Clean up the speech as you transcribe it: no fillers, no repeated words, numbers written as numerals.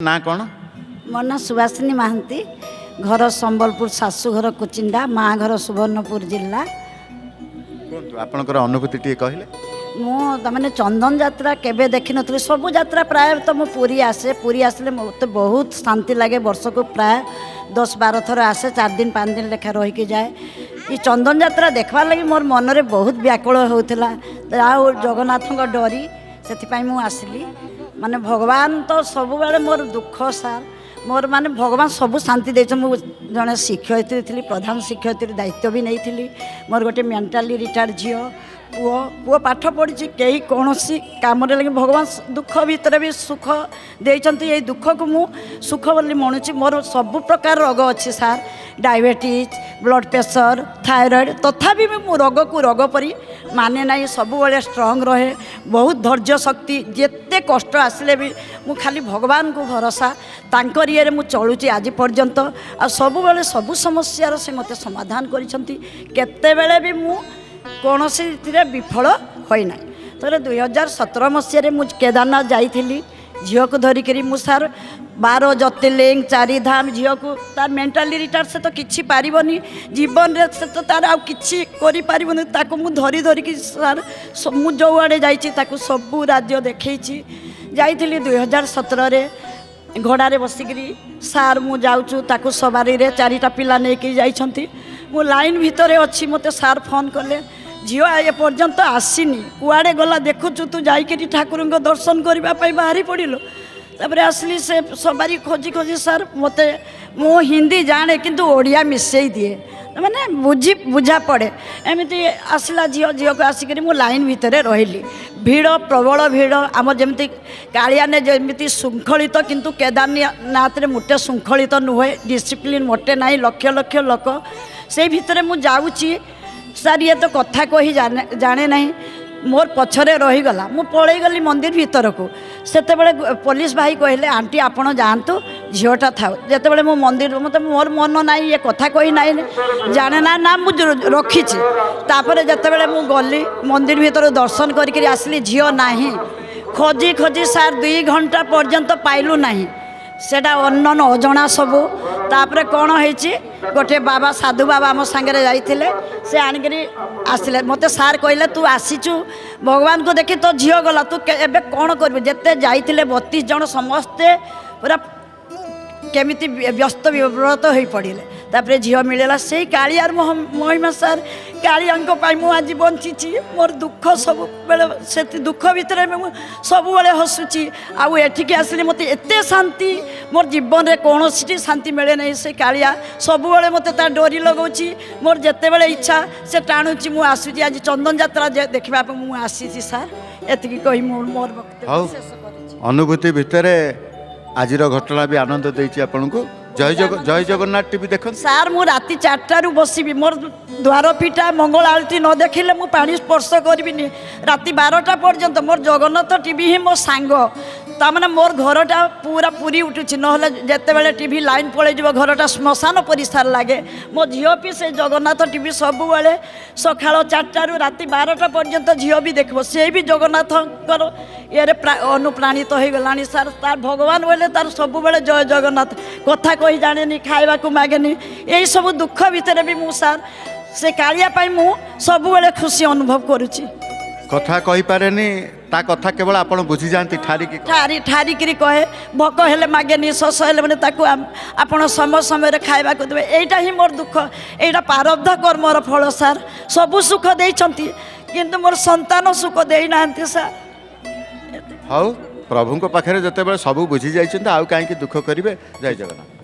ना कौन मो ना सुभाषिनी महांती घर संबलपुर शाशुघर कुचिंडा माँ घर सुवर्णपुर जिला आपणकर अनुभूति टी कहले मुझे चंदन यात्रा केवे देखी नी सबू यात्रा प्राय तो मु पूरी आसे पूरी आसले मत बहुत शांति लगे वर्ष को प्राय 10-12 थर आसे 4 दिन 5 दिन लेखा रहीकि जाए ये चंदन यात्रा देखवार लगी मोर मन में बहुत व्याकुल होता जगन्नाथ डरी से मुझे आसली माने भगवान तो सब बेले मोर दुख सार मोर माने भगवान सब शांति दे जड़े शिक्षयित्री थी प्रधान शिक्षयित्री दायित्व भी नहीं थी मोर गोटे मेंटाली रिटायर्ड झील पुओ पुओ पाठ पढ़ी कहीं कौन कम लगे भगवान दुख भितर भी सुख देते ये दुख को मु सुख बोली मणुची मोर सब प्रकार रोग अच्छी सार डायबिटीज ब्लड प्रेशर थायराइड तथापि मु रोग को रोग परी माने ना सब बड़े स्ट्रंग रहे बहुत धैर्य शक्ति जिते कष्ट आसिले भी मु खाली भगवान को भरोसा तांकर ये मु चलुची आज पर्यंत आ सब बेले सब समस्यार से मते समाधान करिसंती केते बेले भी मु कौन विफल होना तो 2017 मसीह मुझ केदारनाथ जाइली झील को धरिक मुझार 12 ज्योतिर्लिंग 4 धाम झील को तार मेंटाली रिटार्ड से तो किसी पारिबनी जीवन रे से तो तार आउ किछि करि पारिबनी ताको मु धरी धरिकी सार मु जो आड़े जाइछि ताको सबू राज्य देखैछि जाइली 2017 रे घोड़ारे बसिकी सार मु जाऊँ ताको सवारी रे 4टा पिला नहीं जाइछंती मु लाइन भितर अच्छी मते सार फोन कले झील ए पर्यंत आसीनी कुआड़े गला देखुचु तू जाइकरी ठाकुर दर्शन करने बाहरी पड़िल तापर आसली से सवारी खोजी खोजी सार मते मु हिंदी जाने किंतु ओडिया मिसई दिए मैंने बुझा पड़े एमती आसला झील झील को आसिक मु लाइन भितर रही भीड़ प्रबल भीड़ आम जमी कालियाने जमी श्रृंखलित किंतु केदारनाथ मोटे श्रृंखलित नुहे डिसिप्लिन मोटे ना लक्ष लक्ष लोक से भितर मु जाऊँगी सार ये तो कथा कही जाने नहीं मोर पछरे रहीगला मु पलि गली मंदिर भीतर को सेते बेले पुलिस भाई कहले आंटी आपण जातु झीलटा था जिते मो मंदिर मत मोर मन ना ये कथा कही ना जाने ना ना मुझे रखी तापर जिते मु गली मंदिर भीतर दर्शन करके आसली झील ना खोजी खोजी सार 2 घंटा पर्यंत पाइलु नहीं सेटा अनन अजना सबू तापर कौन होइछि गोटे बाबा साधु बाबा आम सांगे जाइथिले से आनिकरी आसिले मते सार कहले तू आसीचु भगवान को देखी तो झील गला तू एबे कौन करबे जेते जाइथिले 32 जन समस्ते पूरा केमिति व्यस्त विव्रत हो पड़े तापर झील मिलला से कालियार महिमा सार कालियांको पाई मु आज बंची मोर दुख सब बेले से दुख भितर सब बेले हसुची आउ एठिकी आसली मत एत शांति मोर जीवन में कौन शांति मिले नहीं से कालिया सब बेले मत डोरी लगाऊँ मोर जिते बड़े इच्छा से टाणुची मु आसूची आज चंदन यात्रा देखा मु आसी सार एतिकी कही मोर वक्त अनुभूति भितर आज घटना भी आनंद देती आपन को जय जगन्नाथ टीवी देख सार मु राति 4टारू बसबि मोर द्वार फिटा मंगल आलती न देखिले मु पानी स्पर्श करबिनी राति 12टा पर्यंत मोर जगन्नाथ टीवी ही मो सांग तामने मोर घरटा पूरा पूरी उठुछि नहले जेते बेले टीवी लाइन पळे जीव घरटा श्मशान परिसार लागे मो झियो भी से जगन्नाथ टीवी सब बेले सकाळ 4टारू राति 12टा पर्यंत झियो भी देखबो से भी जगन्नाथकर ये अनुप्राणित हो गलानी सार तार भगवान बोले तार सब बेले जय जगन्नाथ कथा कही जाने खाइबा को मागेनी यही सब दुख भितर भी मु सार से कालिया पाई मु सब बेले खुशी अनुभव करुची कथा कही पारेनी ता कथा केवल आपण बुझी जानती ठारिकी कहे भोक हेले मागेनी शोष हेले मैंने आपण समय समय खाइबा को देवे एटा ही मोर दुख एटा प्रारब्ध कर्मर फल सार सबू सुख देइछंती किंतु मोर संतान सुख देई नांती सार हाउ प्रभु पाखे जिते सब बुझी जाइए आउ कहीं दुख करेंगे जय जगन्नाथ।